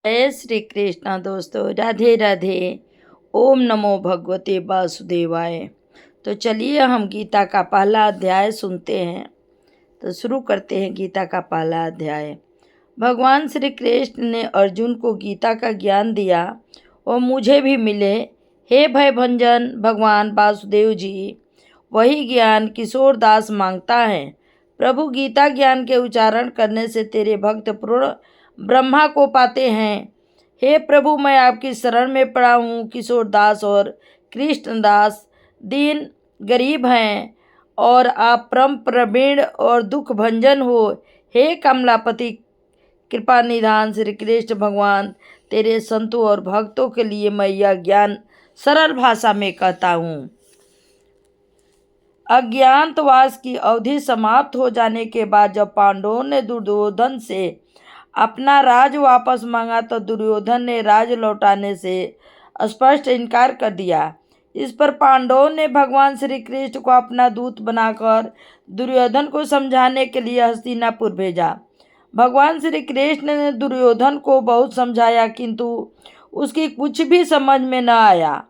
जय श्री कृष्णा दोस्तों, राधे राधे। ओम नमो भगवते वासुदेवाय। तो चलिए हम गीता का पहला अध्याय सुनते हैं। तो शुरू करते हैं गीता का पहला अध्याय। भगवान श्री कृष्ण ने अर्जुन को गीता का ज्ञान दिया और मुझे भी मिले। हे भयभंजन भगवान वासुदेव जी, वही ज्ञान किशोर दास मांगता है। प्रभु गीता ज्ञान के उच्चारण करने से तेरे भक्त पूर्ण ब्रह्मा को पाते हैं। हे प्रभु, मैं आपकी शरण में पड़ा हूँ। किशोर दास और कृष्णदास दीन गरीब हैं और आप परम प्रवीण और दुख भंजन हो। हे कमलापति, कृपा निधान श्री कृष्ण भगवान, तेरे संतों और भक्तों के लिए मैं यह ज्ञान सरल भाषा में कहता हूँ। अज्ञातवास की अवधि समाप्त हो जाने के बाद जब पांडवों ने दुर्योधन से अपना राज वापस मांगा तो दुर्योधन ने राज लौटाने से स्पष्ट इनकार कर दिया। इस पर पांडवों ने भगवान श्री कृष्ण को अपना दूत बनाकर दुर्योधन को समझाने के लिए हस्तिनापुर भेजा। भगवान श्री कृष्ण ने दुर्योधन को बहुत समझाया, किंतु उसकी कुछ भी समझ में न आया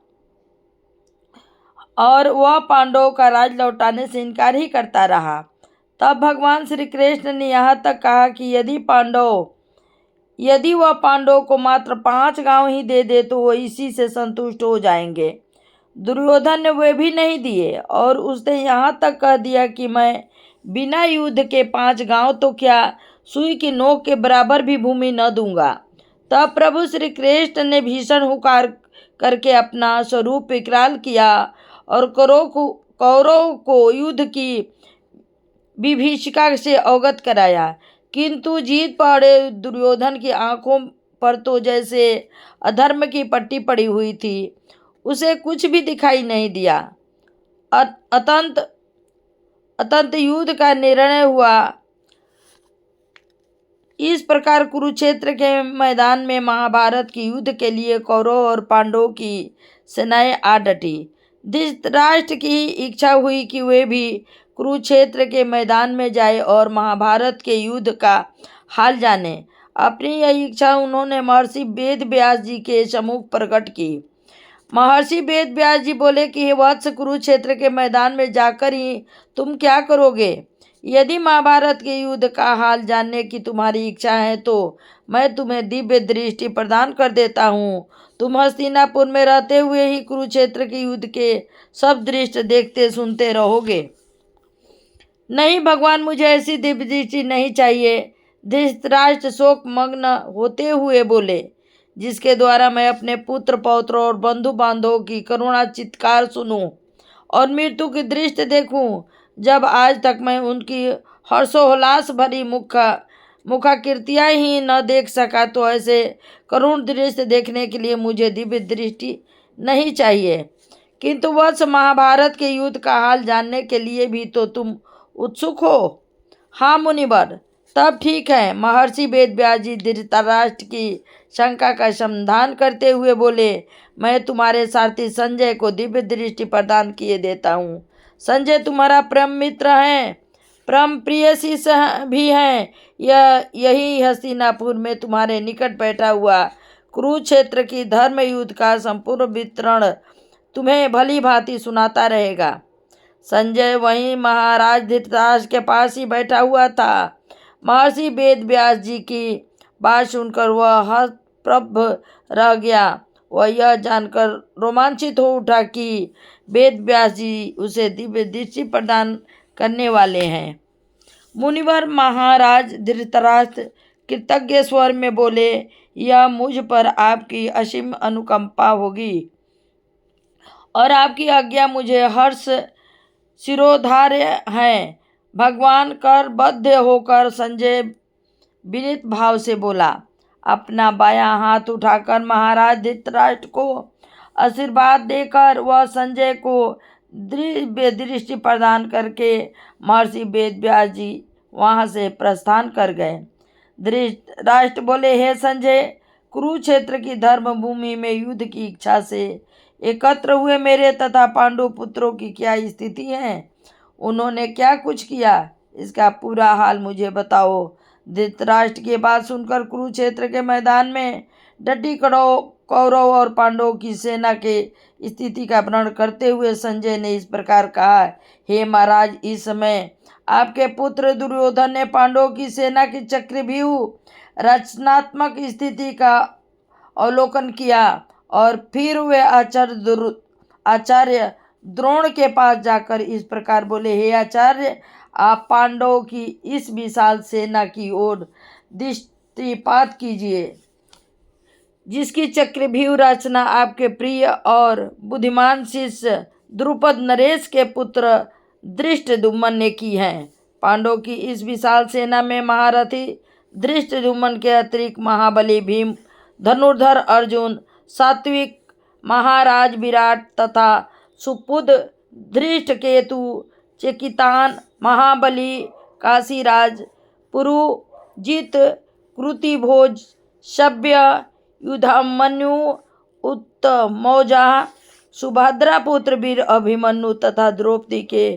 और वह पांडवों का राज लौटाने से इनकार ही करता रहा। तब भगवान श्री कृष्ण ने यहाँ तक कहा कि यदि वह पांडवों को मात्र 5 गांव ही दे दे तो वो इसी से संतुष्ट हो जाएंगे। दुर्योधन ने वे भी नहीं दिए और उसने यहाँ तक कह दिया कि मैं बिना युद्ध के 5 गांव तो क्या, सुई की नोक के बराबर भी भूमि न दूंगा। तब प्रभु श्री कृष्ण ने भीषण हुंकार करके अपना स्वरूप विकराल किया और कौरवों को युद्ध की विभीषिका से अवगत कराया। किंतु जीत पड़े दुर्योधन की आंखों पर तो जैसे अधर्म की पट्टी पड़ी हुई थी, उसे कुछ भी दिखाई नहीं दिया। अतंत युद्ध का निर्णय हुआ। इस प्रकार कुरुक्षेत्र के मैदान में महाभारत के युद्ध के लिए कौरव और पांडवों की सेनाएं आ डटी। धृतराष्ट्र की इच्छा हुई कि वे भी कुरुक्षेत्र के मैदान में जाए और महाभारत के युद्ध का हाल जाने। अपनी यह इच्छा उन्होंने महर्षि वेद व्यास जी के सम्मुख प्रकट की। महर्षि वेद व्यास जी बोले कि हे वत्स, कुरुक्षेत्र के मैदान में जाकर ही तुम क्या करोगे? यदि महाभारत के युद्ध का हाल जानने की तुम्हारी इच्छा है तो मैं तुम्हें दिव्य दृष्टि प्रदान कर देता हूँ। तुम हस्तिनापुर में रहते हुए ही कुरुक्षेत्र के युद्ध के सब दृश्य देखते सुनते रहोगे। नहीं भगवान, मुझे ऐसी दिव्य दृष्टि नहीं चाहिए। धृतराष्ट्र शोक मग्न होते हुए बोले, जिसके द्वारा मैं अपने पुत्र पौत्रों और बंधु बांधवों की करुणा चित्कार सुनूं और मृत्यु की दृष्टि देखूं। जब आज तक मैं उनकी हर्षोल्लास भरी मुखाकृतियाँ ही न देख सका, तो ऐसे करुण दृश्य देखने के लिए मुझे दिव्य दृष्टि नहीं चाहिए। किंतु वत्स, महाभारत के युद्ध का हाल जानने के लिए भी तो तुम उत्सुक हो। हाँ मुनिवर, तब ठीक है। महर्षि वेद व्यास जी धृतराष्ट्र की शंका का समाधान करते हुए बोले, मैं तुम्हारे सारथी संजय को दिव्य दृष्टि प्रदान किए देता हूँ। संजय तुम्हारा परम मित्र है, परम प्रिय शिष्य भी हैं। यही हस्तिनापुर में तुम्हारे निकट बैठा हुआ कुरुक्षेत्र की धर्म युद्ध का संपूर्ण विवरण तुम्हें भली भांति सुनाता रहेगा। संजय वहीं महाराज धृतराष्ट्र के पास ही बैठा हुआ था। महर्षि वेद व्यास जी की बात सुनकर वह हतप्रभ रह गया। वह यह जानकर रोमांचित हो उठा कि वेद व्यास जी उसे दिव्य दृष्टि प्रदान करने वाले हैं। मुनिवर, महाराज धृतराष्ट्र कृतज्ञ स्वर में बोले, यह मुझ पर आपकी असीम अनुकंपा होगी और आपकी आज्ञा मुझे हर्ष शिरोधार्य है। भगवान कर बद्ध होकर संजय विनीत भाव से बोला। अपना बायां हाथ उठाकर महाराज धृतराष्ट्र को आशीर्वाद देकर वह संजय को दिव्य दृष्टि प्रदान करके महर्षि वेद व्यास जी वहां से प्रस्थान कर गए। धृतराष्ट्र बोले, हे संजय, कुरुक्षेत्र की धर्म भूमि में युद्ध की इच्छा से एकत्र हुए मेरे तथा पांडु पुत्रों की क्या स्थिति है? उन्होंने क्या कुछ किया, इसका पूरा हाल मुझे बताओ। धृतराष्ट्र की बात सुनकर कुरुक्षेत्र के मैदान में डटी कौरव और पांडवों की सेना के स्थिति का वर्णन करते हुए संजय ने इस प्रकार कहा, हे महाराज, इस समय आपके पुत्र दुर्योधन ने पांडवों की सेना की चक्रव्यूह रचनात्मक स्थिति का अवलोकन किया और फिर वे आचार्य द्रोण के पास जाकर इस प्रकार बोले, हे आचार्य, आप पांडवों की इस विशाल सेना की ओर दृष्टिपात कीजिए, जिसकी चक्रव्यूह रचना आपके प्रिय और बुद्धिमान शिष्य द्रुपद नरेश के पुत्र धृष्टद्युम्न ने की है। पांडवों की इस विशाल सेना में महारथी धृष्टद्युम्न के अतिरिक्त महाबली भीम, धनुर्धर अर्जुन, सात्विक महाराज विराट तथा सुपुत्र धृष्टकेतु, चेकितान महाबली, काशीराज पुरुजित, कृतिभोज, सभ्य, युधामन्यु, उत्तमौजा, सुभद्रा पुत्र वीर अभिमन्यु तथा द्रौपदी के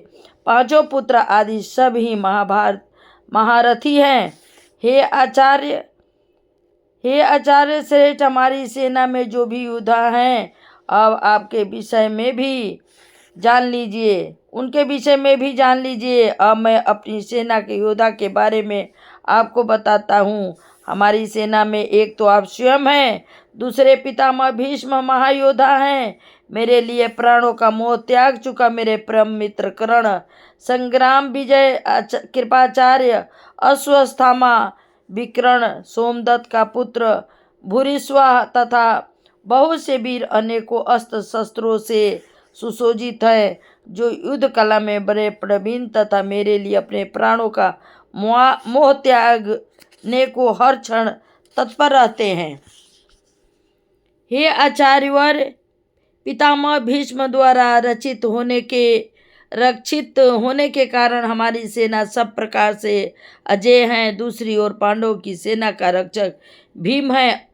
पांचों पुत्र आदि सब ही महारथी हैं। हे आचार्य श्रेष्ठ, हमारी सेना में जो भी योद्धा हैं, अब आपके विषय में भी जान लीजिए, उनके विषय में भी जान लीजिए। अब मैं अपनी सेना के योद्धा के बारे में आपको बताता हूँ। हमारी सेना में एक तो आप स्वयं हैं, दूसरे पितामह भीष्म महायोद्धा हैं, मेरे लिए प्राणों का मोह त्याग चुका मेरे परम मित्र कर्ण, संग्राम विजय कृपाचार्य, अश्वस्थामा, विकर्ण, सोमदत्त का पुत्र भूरिश्वा तथा बहुत से वीर अनेकों अस्त्र शस्त्रों से सुसज्जित है, जो युद्ध कला में बड़े प्रवीण तथा मेरे लिए अपने प्राणों का मोह त्यागने को हर क्षण तत्पर रहते हैं। हे आचार्यवर, पितामह भीष्म द्वारा रक्षित होने के कारण हमारी सेना सब प्रकार से अजेय है। दूसरी ओर पांडवों की सेना का रक्षक भीम है,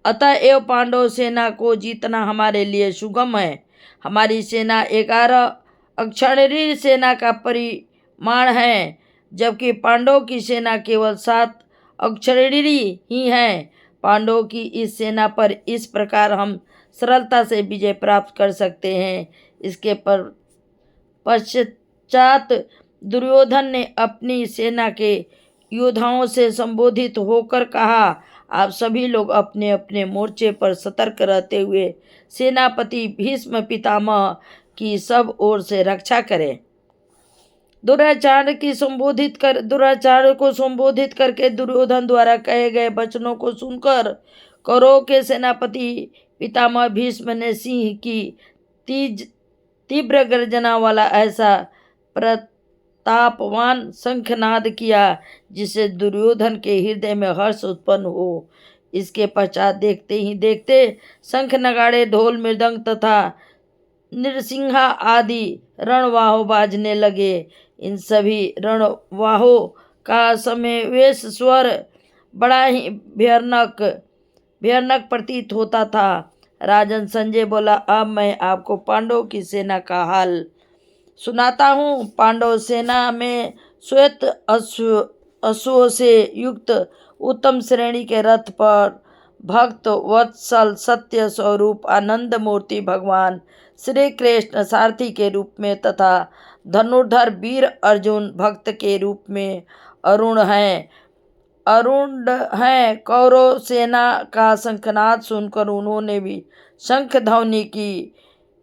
अतएव पांडव सेना को जीतना हमारे लिए सुगम है। हमारी सेना 11 अक्षौहिणी सेना का परिमाण है, जबकि पांडवों की सेना केवल 7 अक्षौहिणी ही है। पांडवों की इस सेना पर इस प्रकार हम सरलता से विजय प्राप्त कर सकते हैं। इसके पश्चात दुर्योधन ने अपनी सेना के योद्धाओं से संबोधित होकर कहा, आप सभी लोग अपने अपने मोर्चे पर सतर्क रहते हुए सेनापति भीष्म पितामह की सब ओर से रक्षा करें। दुराचार्य को संबोधित करके दुर्योधन द्वारा कहे गए वचनों को सुनकर कौरवों के सेनापति पितामह भीष्म ने सिंह की तीव्र गर्जना वाला ऐसा प्रतापवान शंखनाद किया, जिससे दुर्योधन के हृदय में हर्ष उत्पन्न हो। इसके पश्चात देखते ही देखते शंख, नगाड़े, ढोल, मृदंग तथा नृसिंहा आदि रणवाहो बाजने लगे। इन सभी रणवाहों का समावेश स्वर बड़ा ही भयानक प्रतीत होता था। राजन संजय बोला, अब मैं आपको पांडवों की सेना का हाल सुनाता हूँ। पांडव सेना में श्वेत अश्वों से युक्त उत्तम श्रेणी के रथ पर भक्त वत्सल सत्य स्वरूप आनंद मूर्ति भगवान श्री कृष्ण सारथी के रूप में तथा धनुर्धर वीर अर्जुन भक्त के रूप में अरुण हैं। कौरव सेना का शंखनाद सुनकर उन्होंने भी शंख ध्वनि की।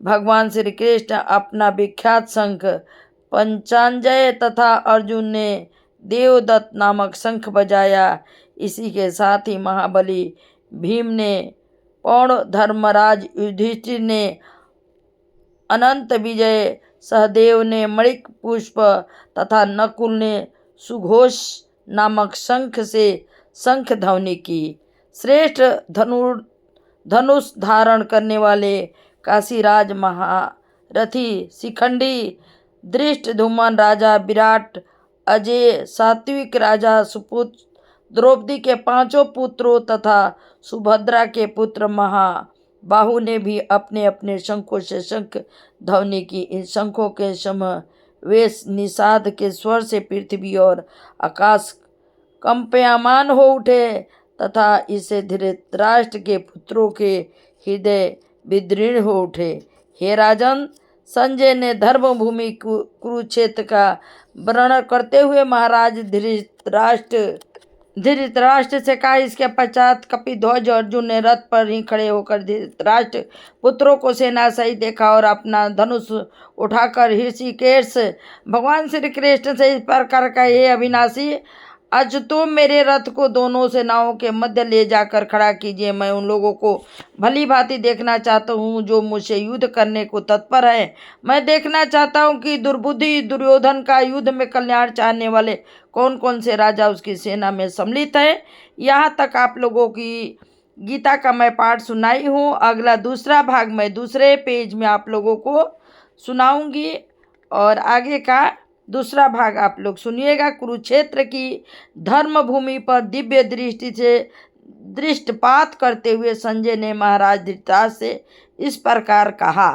भगवान श्री कृष्ण अपना विख्यात शंख पंचांजय तथा अर्जुन ने देवदत्त नामक शंख बजाया। इसी के साथ ही महाबली भीम ने, पौण धर्मराज युधिष्ठिर ने, अनंत विजय सहदेव ने, मणिक पुष्प तथा नकुल ने सुघोष नामक शंख से शंख ध्वनि की। श्रेष्ठ धनुष धारण करने वाले काशीराज महारथी शिखंडी, धृष्टद्युम्न राजा विराट, अजय, सात्विक राजा सुपुत्र, द्रौपदी के पांचों पुत्रों तथा सुभद्रा के पुत्र महाबाहु ने भी अपने अपने शंखों से शंख ध्वनि की। इन शंखों के समावेश निषाद के स्वर से पृथ्वी और आकाश कंपयमान हो उठे तथा इससे धृतराष्ट्र के पुत्रों के हृदय विदीर्ण हो उठे। हे राजन, संजय ने धर्मभूमि कुरुक्षेत्र का वर्णन करते हुए महाराज धृतराष्ट्र से कहा। इसके पश्चात कपिध्वज अर्जुन ने रथ पर ही खड़े होकर धृतराष्ट्र पुत्रों को सेना सहित देखा और अपना धनुष उठाकर ऋषिकेश भगवान श्री कृष्ण से इस प्रकार का, हे अविनाशी, आज तो मेरे रथ को दोनों सेनाओं के मध्य ले जाकर खड़ा कीजिए। मैं उन लोगों को भली भांति देखना चाहता हूँ जो मुझसे युद्ध करने को तत्पर है। मैं देखना चाहता हूँ कि दुर्बुद्धि दुर्योधन का युद्ध में कल्याण चाहने वाले कौन कौन से राजा उसकी सेना में सम्मिलित है। यहाँ तक आप लोगों की गीता का मैं पाठ सुनाई हूँ। अगला दूसरा भाग मैं दूसरे पेज में आप लोगों को सुनाऊंगी और आगे का दूसरा भाग आप लोग सुनिएगा। कुरुक्षेत्र की धर्म भूमि पर दिव्य दृष्टि से दृष्टिपात करते हुए संजय ने महाराज धृतराष्ट्र से इस प्रकार कहा।